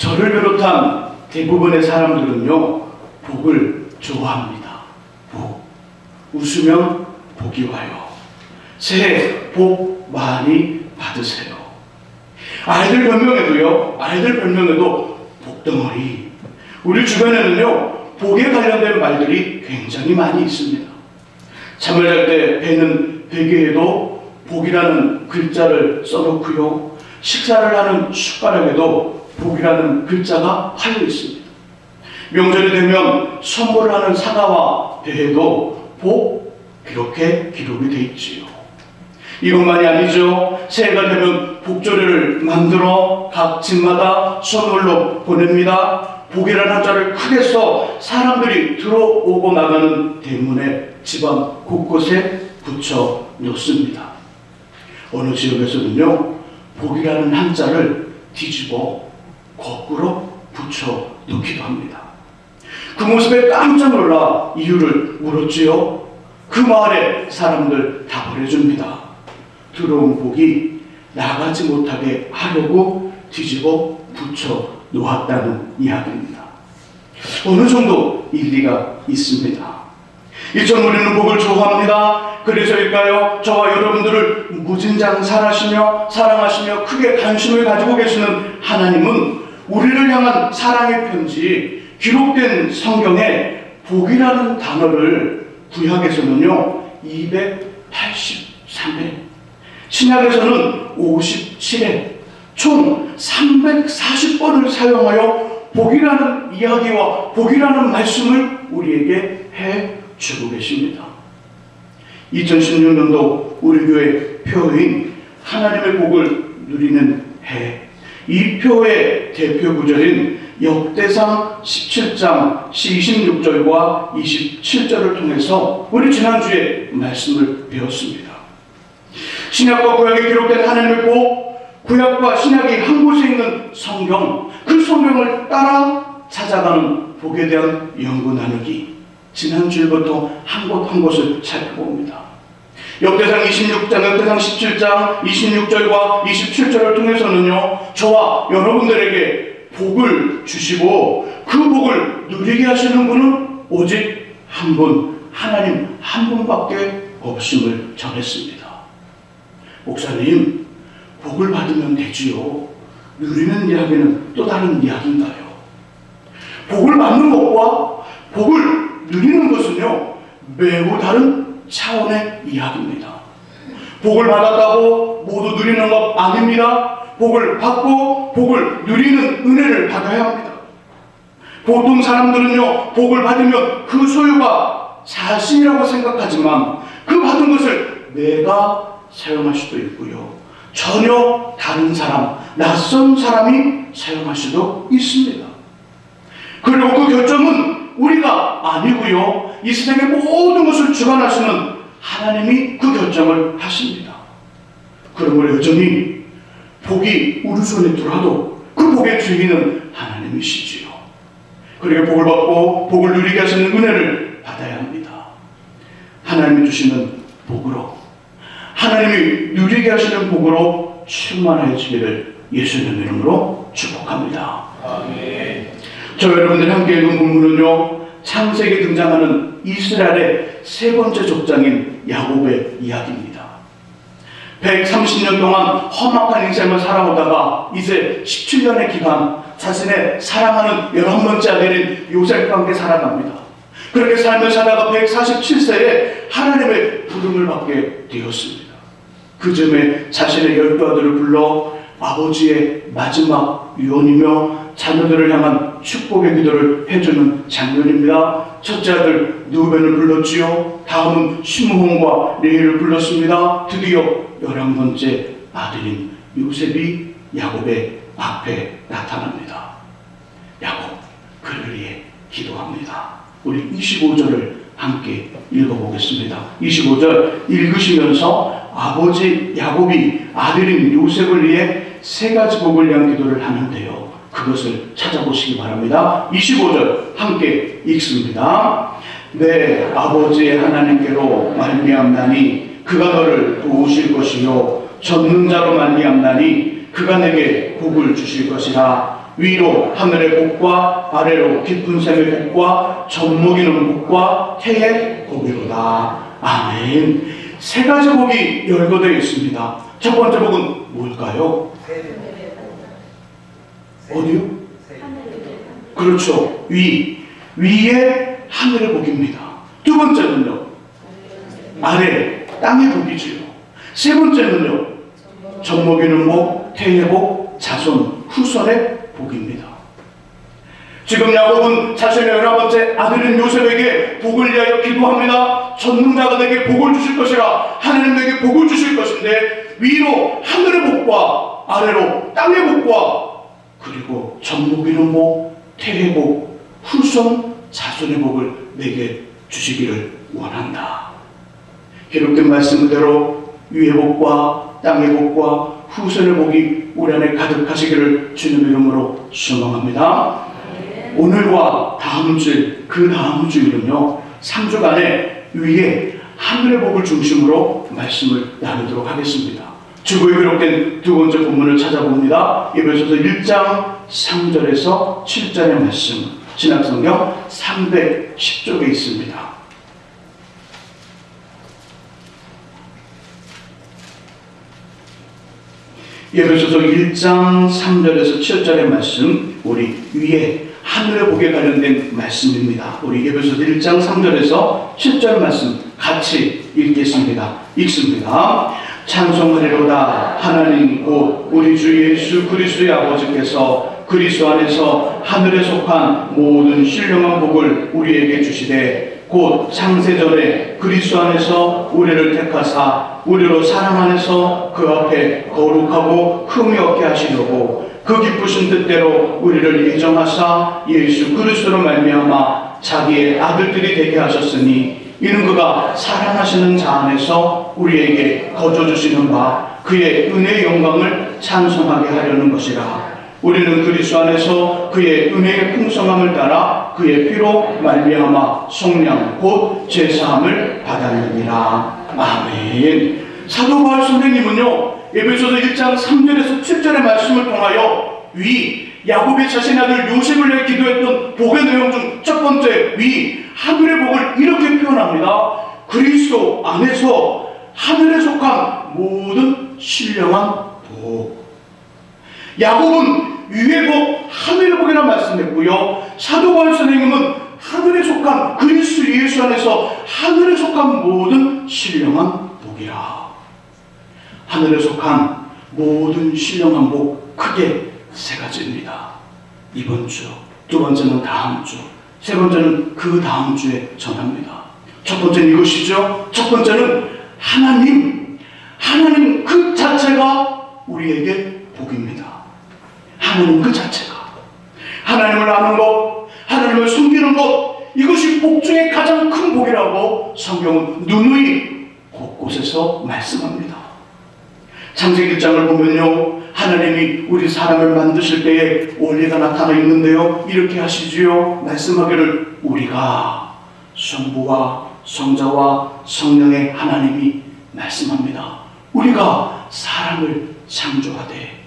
저를 비롯한 대부분의 사람들은요, 복을 좋아합니다. 복. 웃으면 복이 와요. 새해 복 많이 받으세요. 아이들 별명에도 복덩어리. 우리 주변에는요, 복에 관련된 말들이 굉장히 많이 있습니다. 잠을 잘 때 베는 베개에도 복이라는 글자를 써놓고요, 식사를 하는 숟가락에도 복이라는 글자가 활려 있습니다. 명절이 되면 선물을 하는 사과와 배에도 복, 이렇게 기록이 되어 있지요. 이것만이 아니죠. 새해가 되면 복조례를 만들어 각 집마다 선물로 보냅니다. 복이라는 한자를 크게 써 사람들이 들어오고 나가는 대문에 집안 곳곳에 붙여 놓습니다. 어느 지역에서는요, 복이라는 한자를 뒤집어 거꾸로 붙여 놓기도 합니다. 그 모습에 깜짝 놀라 이유를 물었지요. 그 마을에 사람들 답을 해줍니다. 들어온 복이 나가지 못하게 하려고 뒤집어 붙여 놓았다는 이야기입니다. 어느 정도 일리가 있습니다. 이처럼 우리는 복을 좋아합니다. 그래서일까요? 저와 여러분들을 무진장 사랑하시며 크게 관심을 가지고 계시는 하나님은 우리를 향한 사랑의 편지, 기록된 성경에 복이라는 단어를 구약에서는요 283회, 신약에서는 57회, 총 340번을 사용하여 복이라는 이야기와 복이라는 말씀을 우리에게 해주고 계십니다. 2016년도 우리 교회 표어인 하나님의 복을 누리는 해, 이 표의 대표 구절인 역대상 17장 26절과 27절을 통해서 우리 지난주에 말씀을 배웠습니다. 신약과 구약에 기록된 하나님의 복, 구약과 신약이 한 곳에 있는 성경, 그 성경을 따라 찾아가는 복에 대한 연구 나누기, 지난주부터 한 곳 한 곳을 살펴봅니다. 역대상 26장, 역대상 17장 26절과 27절을 통해서는요, 저와 여러분들에게 복을 주시고 그 복을 누리게 하시는 분은 오직 한 분, 하나님 한 분밖에 없음을 전했습니다. 목사님, 복을 받으면 되지요. 누리는 이야기는 또 다른 이야기인가요? 복을 받는 것과 복을 누리는 것은요, 매우 다른 차원의 이야기입니다. 복을 받았다고 모두 누리는 것 아닙니다. 복을 받고 복을 누리는 은혜를 받아야 합니다. 보통 사람들은요, 복을 받으면 그 소유가 자신이라고 생각하지만 그 받은 것을 내가 사용할 수도 있고요, 전혀 다른 사람, 낯선 사람이 사용할 수도 있습니다. 그리고 그 결정은 우리가 아니고요, 이 세상의 모든 것을 주관하시는 하나님이 그 결정을 하십니다. 그러므로 여전히 복이 우리 손에 들어도 그 복의 주인은 하나님이시지요. 그리고 복을 받고 복을 누리게 하시는 은혜를 받아야 합니다. 하나님이 주시는 복으로, 하나님이 누리게 하시는 복으로 충만해지기를 예수님의 이름으로 축복합니다. 아멘. 저 여러분들이 함께 읽은 본문은요, 창세기에 등장하는 이스라엘의 세 번째 족장인 야곱의 이야기입니다. 130년 동안 험악한 인생을 살아오다가 이제 17년의 기간, 자신의 사랑하는 11번째 아들인 요셉과 함께 살아갑니다. 그렇게 삶을 살다가 147세에 하나님의 부름을 받게 되었습니다. 그 즈음에 자신의 12아들을 불러 아버지의 마지막 유언이며 자녀들을 향한 축복의 기도를 해주는 장면입니다. 첫째 아들 누벤을 불렀지요. 다음은 시므온과 레위를 불렀습니다. 드디어 11번째 아들인 요셉이 야곱의 앞에 나타납니다. 야곱, 그를 위해 기도합니다. 우리 25절을 함께 읽어보겠습니다. 25절 읽으시면서 아버지 야곱이 아들인 요셉을 위해 세 가지 복을 위한 기도를 하는데요, 그것을 찾아보시기 바랍니다. 25절 함께 읽습니다. 내 아버지의 하나님께로 말미암나니 그가 너를 도우실 것이요 전능자로 말미암나니 그가 내게 복을 주실 것이라. 위로 하늘의 복과 아래로 깊은 샘의 복과 젖먹이는 복과 태의 복이로다. 아멘. 세 가지 복이 열거되어 있습니다. 첫 번째 복은 뭘까요? 어디요? 그렇죠. 위에 하늘의 복입니다. 두 번째는요, 아래 땅의 복이지요. 세 번째는요, 젖먹이는 복, 태의 복, 자손, 후손의 복입니다. 지금 야곱은 자신의 11번째 아들인 요셉에게 복을 위하여 기도합니다. 전능자가 내게 복을 주실 것이라, 하나님 내게 복을 주실 것인데, 위로 하늘의 복과 아래로 땅의 복과 그리고 젖먹이는 복, 태의 복, 후손, 자손의 복을 내게 주시기를 원한다. 기록된 말씀 그대로 위의 복과 땅의 복과 후손의 복이 우리 안에 가득하시기를 주님의 이름으로 소망합니다. 오늘과 다음 주, 그 다음 주일은요, 3주간의 위에 하늘의 복을 중심으로 말씀을 나누도록 하겠습니다. 주보에 기록된 두 번째 본문을 찾아봅니다. 에베소서 1장 3절에서 7절의 말씀, 신약성경 310쪽에 있습니다. 에베소서 1장 3절에서 7절의 말씀, 우리 위에 하늘의 복에 관련된 말씀입니다. 우리 에베소서 1장 3절에서 7절 말씀 같이 읽겠습니다. 읽습니다. 찬송하리로다. 하나님 곧 우리 주 예수 그리스도의 아버지께서 그리스도 안에서 하늘에 속한 모든 신령한 복을 우리에게 주시되, 곧 창세전에 그리스도 안에서 우리를 택하사 우리로 사랑 안에서 그 앞에 거룩하고 흠이 없게 하시려고 그 기쁘신 뜻대로 우리를 예정하사 예수 그리스도로 말미암아 자기의 아들들이 되게 하셨으니, 이는 그가 사랑하시는 자 안에서 우리에게 거저주시는 바 그의 은혜의 영광을 찬송하게 하려는 것이라. 우리는 그리스도 안에서 그의 은혜의 풍성함을 따라 그의 피로 말미암아 속량 곧 제사함을 받았느니라. 아멘. 사도 바울 선생님은요, 에베소서 1장 3절에서 7절의 말씀을 통하여 야곱이 자신의 아들 요셉을 위해 기도했던 복의 내용 중 첫 번째 하늘의 복을 이렇게 표현합니다. 그리스도 안에서 하늘에 속한 모든 신령한 복. 야곱은 위의 복, 하늘의 복이라는 말씀했고요, 사도 바울 선생님은 하늘에 속한 그리스도 예수 안에서 하늘에 속한 모든 신령한 복이라. 하늘에 속한 모든 신령한 복, 크게 세 가지입니다. 이번 주, 두 번째는 다음 주, 세 번째는 그 다음 주에 전합니다. 첫 번째는 이것이죠. 첫 번째는 하나님 그 자체가 우리에게 복입니다. 하나님 그 자체가, 하나님을 아는 것, 하나님을 숨기는 것, 이것이 복 중에 가장 큰 복이라고 성경은 누누이 곳곳에서 말씀합니다. 창세기 1장을 보면요, 하나님이 우리 사람을 만드실 때에 원리가 나타나 있는데요, 이렇게 하시지요. 말씀하기를 우리가 성부와 성자와 성령의 하나님이 말씀합니다. 우리가 사람을 창조하되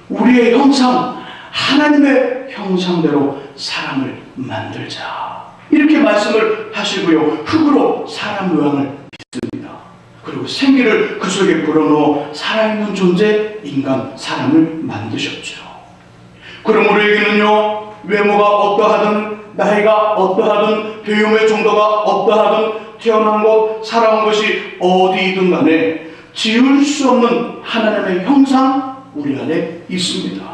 우리의 형상, 하나님의 형상대로 사람을 만들자, 이렇게 말씀을 하시고요, 흙으로 사람 모양을 빚습니다. 그리고 생기를 그 속에 불어넣어 살아있는 존재, 인간, 사람을 만드셨죠. 그럼 우리에게는요, 외모가 어떠하든, 나이가 어떠하든, 배움의 정도가 어떠하든, 태어난 곳, 살아온 것이 어디이든 간에 지울 수 없는 하나님의 형상, 우리 안에 있습니다.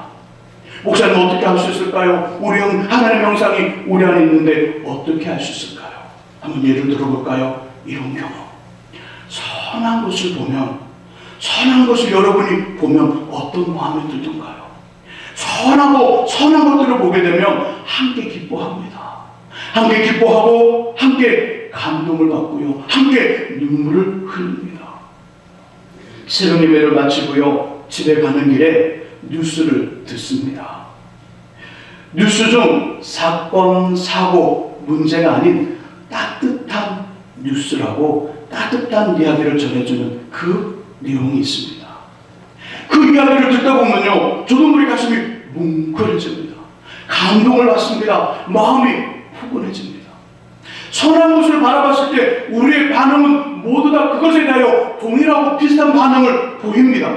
목사님 어떻게 할 수 있을까요? 하나님의 형상이 우리 안에 있는데 어떻게 할 수 있을까요? 한번 예를 들어볼까요? 이런 경우, 선한 것을 보면, 선한 것을 여러분이 보면 어떤 마음이 들던가요? 선한 것들을 보게 되면 함께 기뻐합니다. 함께 기뻐하고 함께 감동을 받고요, 함께 눈물을 흘립니다. 새벽 예배를 마치고요, 집에 가는 길에 뉴스를 듣습니다. 뉴스 중 사건, 사고, 문제가 아닌 따뜻한 뉴스라고 따뜻한 이야기를 전해주는 그 내용이 있습니다. 그 이야기를 듣다 보면요, 저도 모르게 가슴이 뭉클해집니다. 감동을 받습니다. 마음이 포근해집니다. 선한 것을 바라봤을 때 우리의 반응은 모두 다 그것에 대하여 동일하고 비슷한 반응을 보입니다.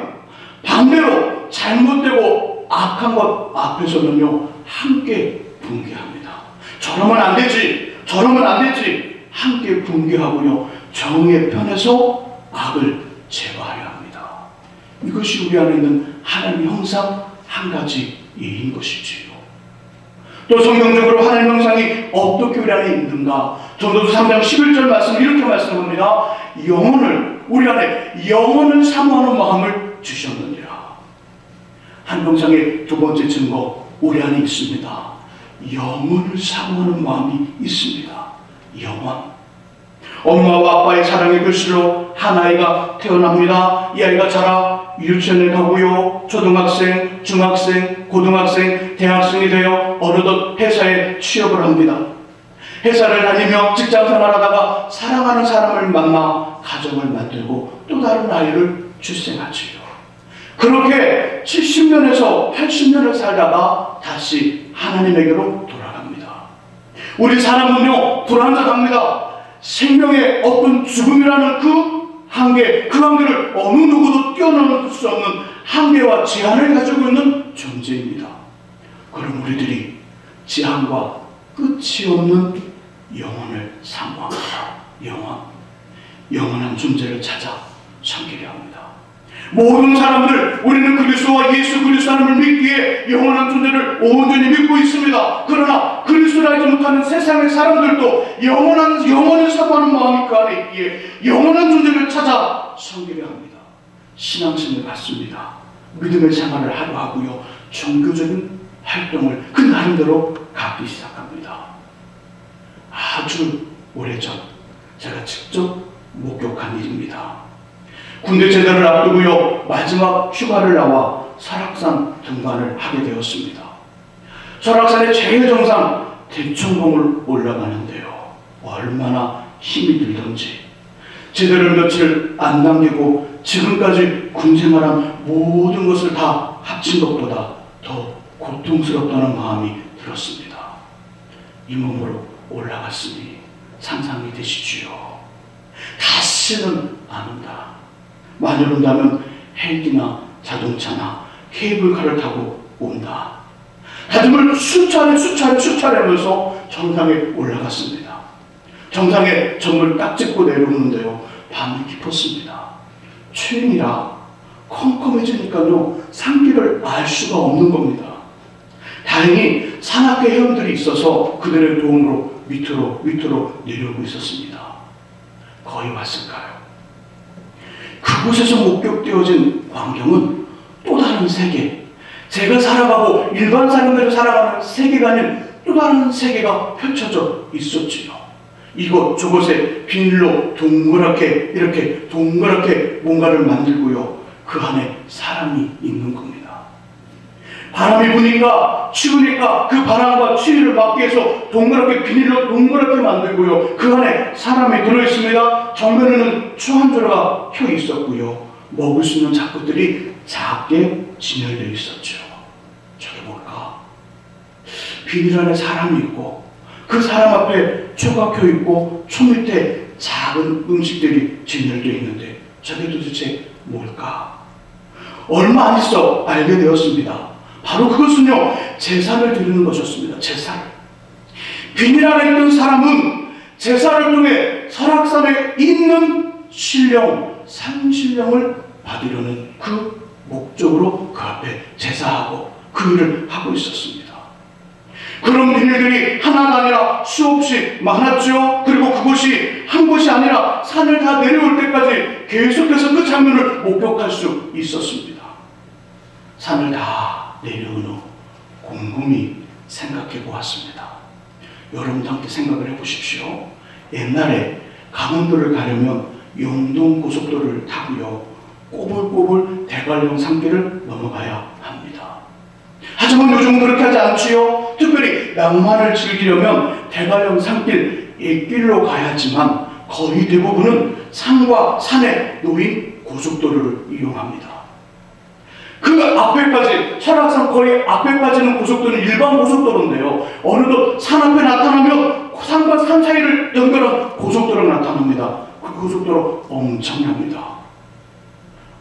반대로 잘못되고 악한 것 앞에서는요, 함께 분개합니다. 저러면 안 되지, 저러면 안 되지. 함께 분개하고요, 정의 편에서 악을 제거하려 합니다. 이것이 우리 안에 있는 하나님의 형상 한 가지 예인 것이지요. 또 성경적으로 하나님의 형상이 어떻게 우리 안에 있는가? 전도서 3장 11절 말씀 이렇게 말씀합니다. 우리 안에 영혼을 사모하는 마음을 주셨느니라. 하나님의 형상의 두 번째 증거, 우리 안에 있습니다. 영혼을 사모하는 마음이 있습니다. 영혼. 엄마와 아빠의 사랑의 글씨로 한 아이가 태어납니다. 이 아이가 자라 유치원에 가고요, 초등학생, 중학생, 고등학생, 대학생이 되어 어느덧 회사에 취업을 합니다. 회사를 다니며 직장 생활하다가 사랑하는 사람을 만나 가정을 만들고 또 다른 아이를 출생하지요. 그렇게 70년에서 80년을 살다가 다시 하나님에게로 돌아갑니다. 우리 사람은요, 불완전합니다. 생명의 어떤 죽음이라는 그 한계를 어느 누구도 뛰어넘을 수 없는 한계와 제한을 가지고 있는 존재입니다. 그럼 우리들이 제한과 끝이 없는 영혼을 사모합니다. 영원한 존재를 찾아 섬기려 합니다. 모든 사람들, 우리는 그리스도와 예수 그리스도 하나님을 믿기에 영원한 존재를 온전히 믿고 있습니다. 그러나 그리스도를 알지 못하는 세상의 사람들도 영원을 사모하는 마음이 그 안에 있기에 영원한 존재를 찾아 섬기려 합니다. 신앙심을 갖습니다. 믿음의 생활을 하려 하고요, 종교적인 활동을 그 나름대로 갖기 시작합니다. 아주 오래전 제가 직접 목격한 일입니다. 군대 제대를 앞두고요, 마지막 휴가를 나와 설악산 등반을 하게 되었습니다. 설악산의 제일 정상 대청봉을 올라가는데요, 얼마나 힘이 들던지 제대를 며칠 안 남기고 지금까지 군생활한 모든 것을 다 합친 것보다 더 고통스럽다는 마음이 들었습니다. 이 몸으로 올라갔으니 상상이 되시지요. 다시는 안 온다. 만일 온다면 헬기나 자동차나 케이블카를 타고 온다. 다짐을 수차례 하면서 정상에 올라갔습니다. 정상에 점을 딱 찍고 내려오는데요, 밤이 깊었습니다. 추위라 컴컴해지니까요, 산길을 알 수가 없는 겁니다. 다행히 산악회 회원들이 있어서 그들의 도움으로 밑으로 내려오고 있었습니다. 거의 왔을까요? 그곳에서 목격되어진 광경은 또 다른 세계, 제가 살아가고 일반 사람들이 살아가는 세계가 아닌 또 다른 세계가 펼쳐져 있었지요. 이곳 저곳에 비닐로 동그랗게 뭔가를 만들고요, 그 안에 사람이 있는 겁니다. 바람이 부니까 추우니까 그 바람과 추위를 막기 위해서 비닐로 동그랗게 만들고요, 그 안에 사람이 들어있습니다. 정면에는 추 한 조각 펴 있었고요, 먹을 수 있는 작物들이 작게 진열되어 있었죠. 저게 뭘까? 비닐 안에 사람이 있고 그 사람 앞에 추가 켜 있고 초 밑에 작은 음식들이 진열되어 있는데 저게 도대체 뭘까? 얼마 안 있어 알게 되었습니다. 바로 그것은요, 제사를 드리는 것이었습니다. 제사를. 비닐 안에 있는 사람은 제사를 통해 설악산에 있는 산신령을 받으려는 그 목적으로 그 앞에 제사하고 그 일을 하고 있었습니다. 그런 비닐들이 하나가 아니라 수없이 많았죠. 그리고 그곳이 한 곳이 아니라 산을 다 내려올 때까지 계속해서 그 장면을 목격할 수 있었습니다. 산을 다 내려온 후 곰곰이 생각해 보았습니다. 여러분도 함께 생각을 해보십시오. 옛날에 강원도를 가려면 영동 고속도로를 타고요, 꼬불꼬불 대관령 산길을 넘어가야 합니다. 하지만 요즘은 그렇게 하지 않지요. 특별히 낭만을 즐기려면 대관령 산길 옛길로 가야지만 거의 대부분은 산과 산에 놓인 고속도로를 이용합니다. 그 앞에까지, 설악산 거의 앞에까지는 고속도로는 일반 고속도로인데요. 어느덧 산 앞에 나타나면 산과 산 사이를 연결한 고속도로가 나타납니다. 그 고속도로 엄청납니다.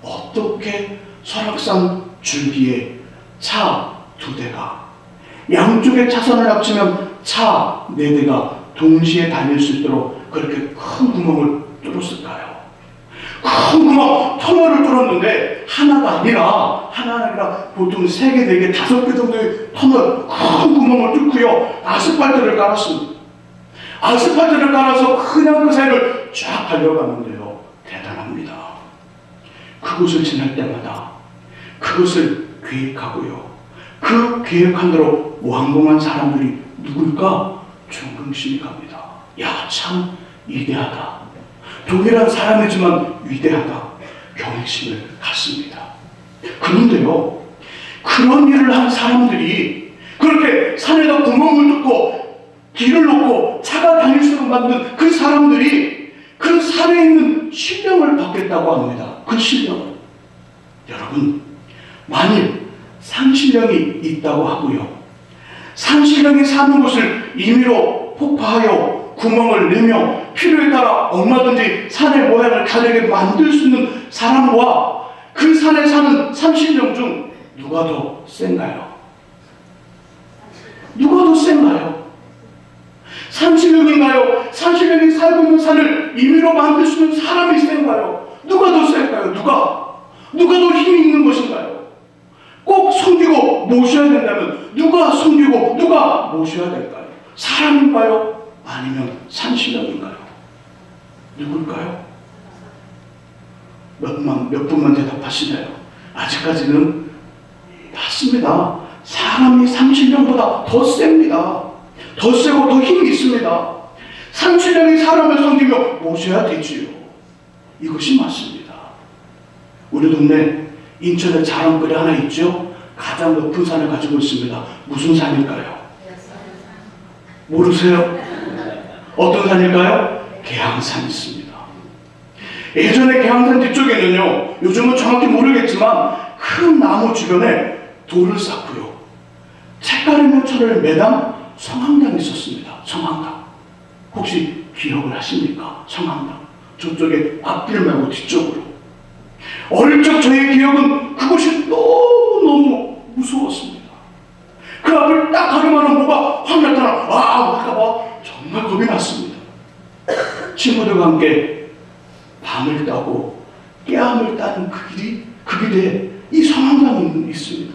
어떻게 설악산 줄기에 차 2대가, 양쪽에 차선을 합치면 차 4대가 동시에 다닐 수 있도록 그렇게 큰 구멍을 뚫었을까요? 큰 구멍, 터널을 뚫었는데 하나가 아니라 보통 3개, 4개, 5개 정도의 터널, 큰 구멍을 뚫고요, 아스팔트를 깔았습니다. 아스팔트를 깔아서 그냥 그 사이를 쫙 달려가는데요. 대단합니다. 그곳을 지날 때마다 그것을 계획하고요, 그 계획한 대로 완공한 사람들이 누굴까? 존경심이 갑니다. 야, 참 위대하다. 동일한 사람이지만 위대하다. 경외심을 갖습니다. 그런데요, 그런 일을 한 사람들이 그렇게 산에다 구멍을 뚫고 길을 놓고 차가 다닐 수 있도록 만든 그 사람들이 그 산에 있는 신령을 받겠다고 합니다. 그 신령을. 여러분, 만일 산신령이 있다고 하고요, 산신령이 사는 곳을 임의로 폭파하여 구멍을 내며 필요에 따라 얼마든지 산의 모양을 다르게 만들 수 있는 사람과 그 산에 사는 산신령 중 누가 더 센가요? 누가 더 센가요? 산신령인가요? 산신령이 살고 있는 산을 임의로 만들 수 있는 사람이 센가요? 누가 더 센가요? 누가 더 힘이 있는 것인가요? 꼭 섬기고 모셔야 된다면 누가 섬기고 누가 모셔야 될까요? 사람인가요? 아니면 산신령인가요? 누굴까요? 몇 분만 대답하시나요? 아직까지는 맞습니다. 사람이 산신령보다 더 셉니다. 더 세고 더 힘이 있습니다. 산신령이 사람을 섬기며 모셔야 되지요. 이것이 맞습니다. 우리 동네 인천에 자랑거리 하나 있죠? 가장 높은 산을 가지고 있습니다. 무슨 산일까요? 모르세요? 어떤 산일까요? 계양산이 있습니다. 예전에 계양산 뒤쪽에는요, 요즘은 정확히 모르겠지만 큰 나무 주변에 돌을 쌓고요, 책가르면 철을 매단 성황당이 있었습니다. 성황당. 혹시 기억을 하십니까? 성황당. 저쪽에 앞길 말고 뒤쪽으로. 어릴 적 저의 기억은 그것이 너무너무 무서웠습니다. 그 앞을 딱 가려면 뭐가 확 나타나, 할까봐 정말 겁이 났습니다. 친구들과 함께 밤을 따고 깨암을 따는 그 길에 이 성황당이 있습니다.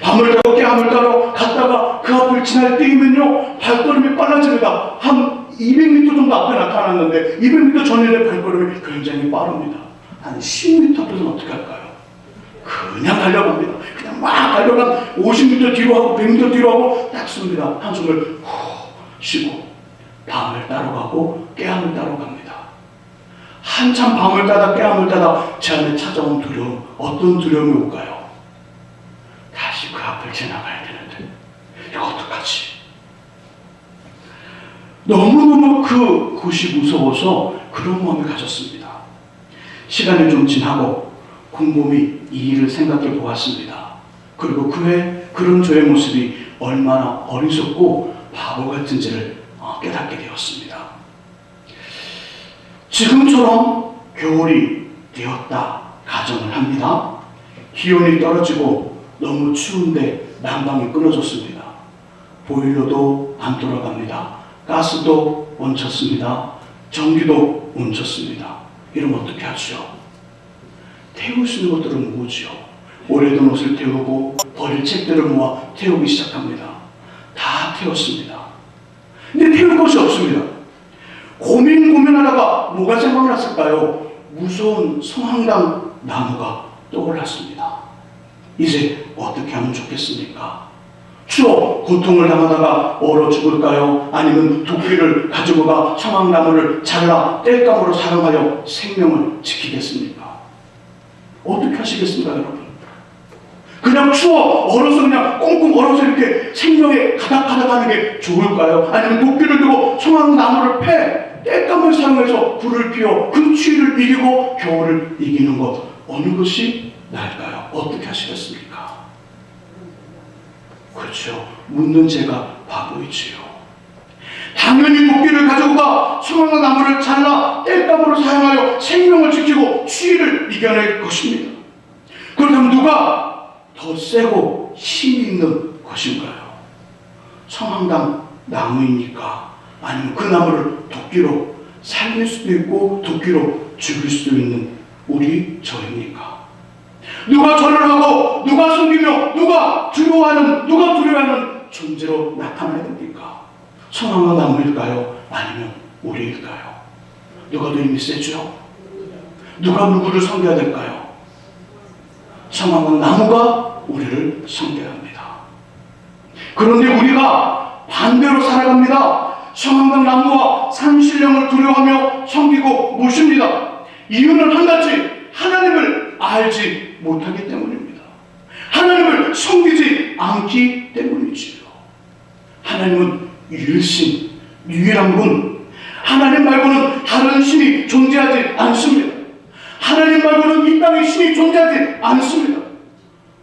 밤을 따고 깨암을 따러 갔다가 그 앞을 지날 때이면요, 발걸음이 빨라집니다. 한 200m 정도 앞에 나타났는데 200m 전에 발걸음이 굉장히 빠릅니다. 한 10m 앞에서는 어떻게 할까요? 그냥 달려갑니다. 그냥 막 달려간 50m 뒤로 하고 100m 뒤로 하고 딱 씁니다. 한숨을 후 쉬고 밤을 따러 가고 깨암을 따러 갑니다. 한참 밤을 따다 깨암을 따다 제 안에 찾아온 두려움, 어떤 두려움이 올까요? 다시 그 앞을 지나가야 되는데 이거 어떡하지? 너무너무 그곳이 무서워서 그런 마음을 가졌습니다. 시간이 좀 지나고 곰곰이 이 일을 생각해 보았습니다. 그리고 그 후에 그런 저의 모습이 얼마나 어리석고 바보 같은지를 깨닫게 되었습니다. 지금처럼 겨울이 되었다 가정을 합니다. 기온이 떨어지고 너무 추운데 난방이 끊어졌습니다. 보일러도 안 돌아갑니다. 가스도 멈췄습니다. 전기도 멈췄습니다. 이러면 어떻게 하죠? 태울 수 있는 것들은 뭐죠? 오래된 옷을 태우고 버릴 책들을 모아 태우기 시작합니다. 다 태웠습니다. 근데 태울 것이 없습니다. 고민하다가 뭐가 생각났을까요? 무서운 성황당 나무가 떠올랐습니다. 이제 어떻게 하면 좋겠습니까? 추워 고통을 당하다가 얼어 죽을까요? 아니면 도끼를 가지고 가 성황나무를 잘라 땔감으로 사용하여 생명을 지키겠습니까? 어떻게 하시겠습니까, 여러분? 그냥 추워 얼어서 그냥 꽁꽁 얼어서 이렇게 생명에 가닥가닥 하는 게 좋을까요? 아니면 도끼를 들고 성황나무를 패 땔감을 사용해서 불을 피워 그 추위를 이기고 겨울을 이기는 것, 어느 것이 날까요? 어떻게 하시겠습니까? 그렇죠. 묻는 제가 바보이지요. 당연히 도끼를 가지고 가 소망과 나무를 잘라 땔감으로 사용하여 생명을 지키고 추위를 이겨낼 것입니다. 그렇다면 누가 더 세고 힘이 있는 것인가요? 성황당 나무입니까? 아니면 그 나무를 도끼로 살릴 수도 있고 도끼로 죽일 수도 있는 우리 저입니까? 누가 절을 하고 누가 숨기며 누가 두려워하는 존재로 나타나야 됩니까? 성황당 나무일까요? 아니면 우리일까요? 누가 더 힘이 세죠? 누가 누구를 섬겨야 될까요? 성황당 나무가 우리를 섬겨야 합니다. 그런데 우리가 반대로 살아갑니다. 성황당 나무와 산신령을 두려워하며 섬기고 모십니다. 이유는 한 가지, 하나님을 알지 못하기 때문입니다. 하나님을 섬기지 않기 때문이지요. 하나님은 유일신, 유일한 분, 하나님 말고는 다른 신이 존재하지 않습니다. 하나님 말고는 이 땅에 신이 존재하지 않습니다.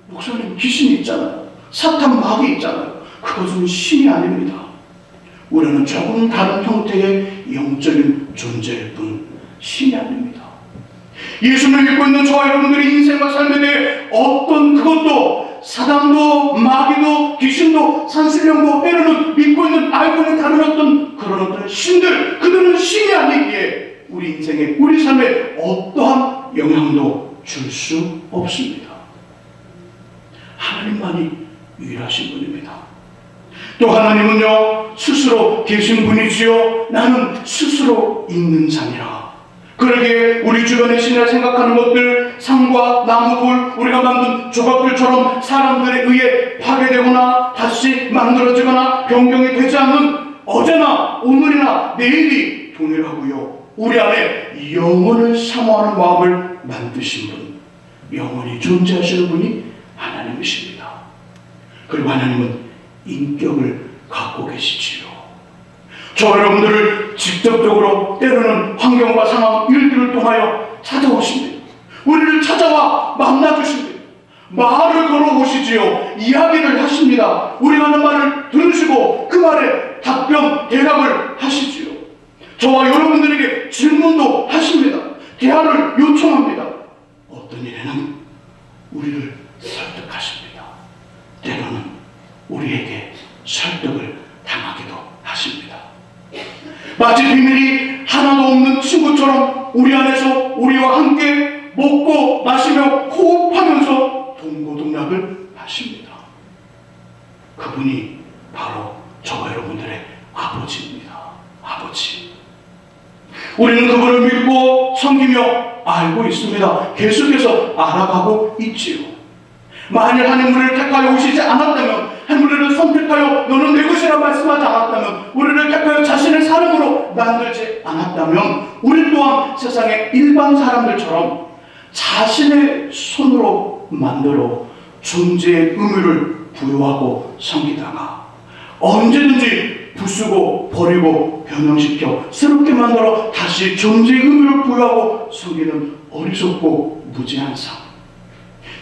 목사님, 귀신이 있잖아요. 사탄 마귀 있잖아요. 그것은 신이 아닙니다. 우리는 조금 다른 형태의 영적인 존재일 뿐 신이 아닙니다. 예수를 믿고 있는 저와 여러분들의 인생과 삶에 대해 어떤 그것도 사단도 마귀도 귀신도 산신령도 때로는 믿고 있는 알고 있는 다른 그런 어떤 신들, 그들은 신이 아니기에 우리 인생에 우리 삶에 어떠한 영향도 줄 수 없습니다. 하나님만이 유일하신 분입니다. 또 하나님은요 스스로 계신 분이지요. 나는 스스로 있는 자니라. 그러기에 우리 주변의 신을 생각하는 것들, 산과 나무, 돌, 우리가 만든 조각들처럼 사람들에 의해 파괴되거나 다시 만들어지거나 변경이 되지 않는 어제나 오늘이나 내일이 동일하고요. 우리 안에 영원을 사모하는 마음을 만드신 분, 영원히 존재하시는 분이 하나님이십니다. 그리고 하나님은 인격을 갖고 계시지요. 저 여러분들을 직접적으로 때로는 환경과 상황, 일들을 통하여 찾아오십니다. 우리를 찾아와 만나주십니다. 말을 걸어보시지요. 이야기를 하십니다. 우리가 하는 말을 들으시고 그 말에 답변, 대답을 하시지요. 저와 여러분들에게 질문도 하십니다. 대화를 요청합니다. 어떤 일에는 우리를 설득하십니다. 때로는 우리에게 설득을 당하기도 하십니다. 마치 비밀이 하나도 없는 친구처럼 우리 안에서 우리와 함께 먹고 마시며 호흡하면서 동고동락을 하십니다. 그분이 바로 저와 여러분들의 아버지입니다. 아버지. 우리는 그분을 믿고 섬기며 알고 있습니다. 계속해서 알아가고 있지요. 만일 하나님 우리를 택하여 오시지 않았다면, 하나님 우리를 선택하여 너는 내 것이라 말씀하지 않았다면, 우리를 택하여 자신의 사람으로 만들지 않았다면, 우리 또한 세상의 일반 사람들처럼 자신의 손으로 만들어 존재의 의미를 부여하고 섬기다가 언제든지 부수고 버리고 변형시켜 새롭게 만들어 다시 존재의 의미를 부여하고 섬기는 어리석고 무지한 삶.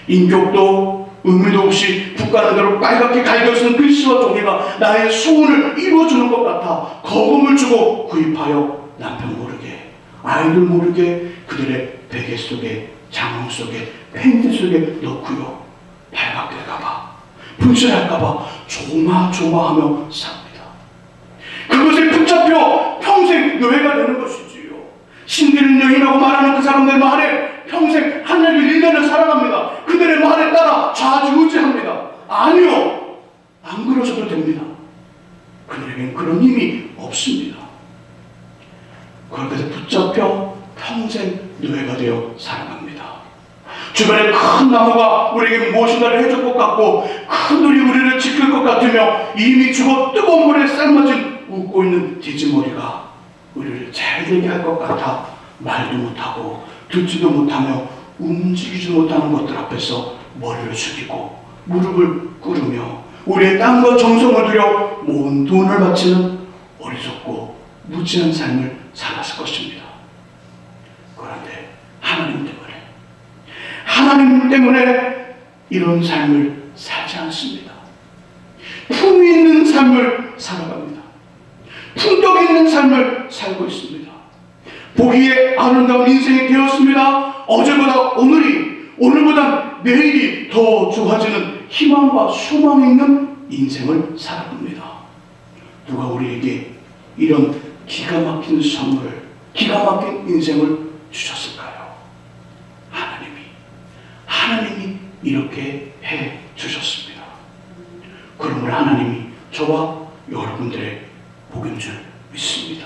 인격도 의미도 없이 북가는 대로 빨갛게 갈겨쓴 글씨와 종이가 나의 소원을 이루어주는 것 같아 거금을 주고 구입하여 남편 모르게, 아이들 모르게 그들의 베개 속에, 장롱 속에, 팬티 속에 넣고요. 발각될까봐, 분실할까봐 조마조마하며 삽니다. 그것에 붙잡혀 평생 노예가 되는 것이지요. 신들은 여인이라고 말하는 그 사람들 말에 평생 하늘을 1년을 살아갑니다. 그들의 말에 따라 좌지우지합니다. 아니요, 안 그러셔도 됩니다. 그들에겐 그런 힘이 없습니다. 그렇게 붙잡혀 평생 노예가 되어 살아갑니다. 주변에 큰 나무가 우리에게 무엇인가를 해줄 것 같고 큰 돌이 우리를 지킬 것 같으며 이미 죽어 뜨거운 물에 삶아진 웃고 있는 돼지머리가 우리를 잘 되게 할 것 같아 말도 못하고 듣지도 못하며 움직이지도 못하는 것들 앞에서 머리를 숙이고 무릎을 꿇으며 우리의 땀과 정성을 들여 모은 돈을 바치는 어리석고 무지한 삶을 살았을 것입니다. 그런데 하나님 때문에 하나님 때문에 이런 삶을 살지 않습니다. 품위 있는 삶을 살아갑니다. 품격 있는 삶을 살고 있습니다. 보기에 아름다운 인생이 되었습니다. 어제보다 오늘보다 내일이 더 좋아지는 희망과 소망이 있는 인생을 살아갑니다. 누가 우리에게 이런 기가 막힌 선물을, 기가 막힌 인생을 주셨을까요? 하나님이 이렇게 해 주셨습니다. 그러므로 하나님이 저와 여러분들의 복인 줄 믿습니다.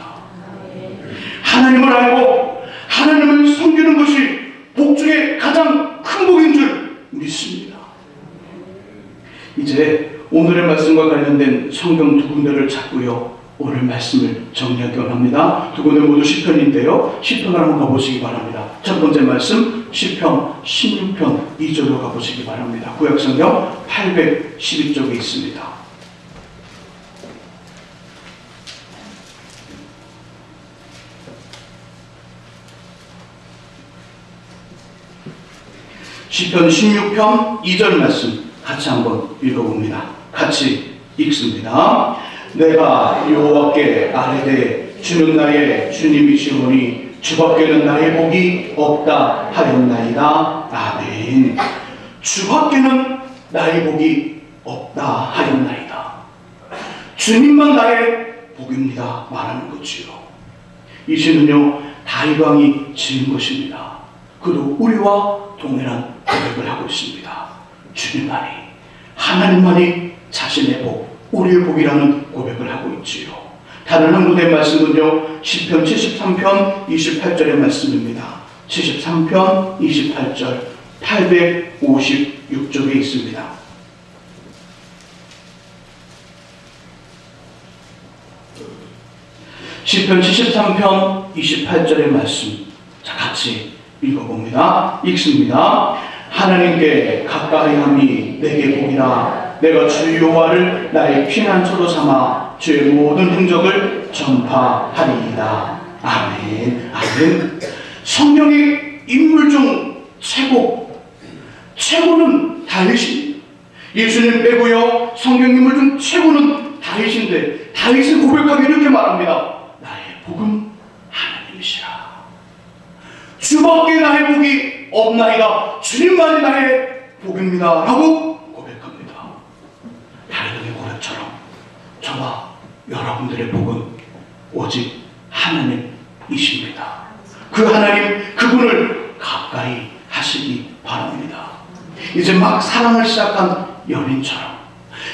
하나님을 알고 하나님을 섬기는 것이 복 중에 가장 큰 복인 줄 믿습니다. 이제 오늘의 말씀과 관련된 성경 두 군데를 찾고요, 오늘 말씀을 정리하기 원합니다. 두 군데 모두 시편인데요, 시편을 한번 가보시기 바랍니다. 첫 번째 말씀 시편 16편 2절로 가보시기 바랍니다. 구약성경 812쪽에 있습니다. 시편 16편 2절 말씀 같이 한번 읽어봅니다. 같이 읽습니다. 내가 여호와께 아뢰되 주는 나의 주님이시오니 주밖에는 나의 복이 없다 하였나이다. 아멘. 주밖에는 나의 복이 없다 하였나이다. 주님만 나의 복입니다 말하는 거지요. 이 시는요, 다윗 왕이 지은 것입니다. 그도 우리와 동일한 고백을 하고 있습니다. 주님만이, 하나님만이 자신의 복, 우리의 복이라는 고백을 하고 있지요. 다른 한 군데의 말씀은요, 시편 73편 28절의 말씀입니다. 73편 28절 856쪽에 있습니다. 시편 73편 28절의 말씀, 자, 같이 읽어봅니다. 읽습니다. 하나님께 가까이함이 내게 복이라. 내가 주 여호와를 나의 피난처로 삼아 주의 모든 행적을 전파하리이다. 아멘. 아멘. 성경의 인물 중 최고는 다윗입니다. 예수님 빼고요, 성경 인물 중 최고는 다윗인데, 다윗은 고백하기 이렇게 말합니다. 나의 복은 하나님이시라. 주밖에 나의 복이 없나이다. 주님만이 나의 복입니다 라고 고백합니다. 다윗의 고백처럼 저와 여러분들의 복은 오직 하나님이십니다. 그 하나님, 그분을 가까이 하시기 바랍니다. 이제 막 사랑을 시작한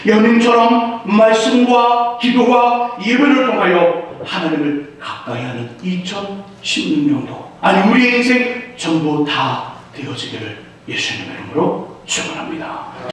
연인처럼 말씀과 기도와 예배를 통하여 하나님을 가까이 하는 2016년도, 아니 우리의 인생 전부 다 되어지기를 예수님의 이름으로 축원합니다.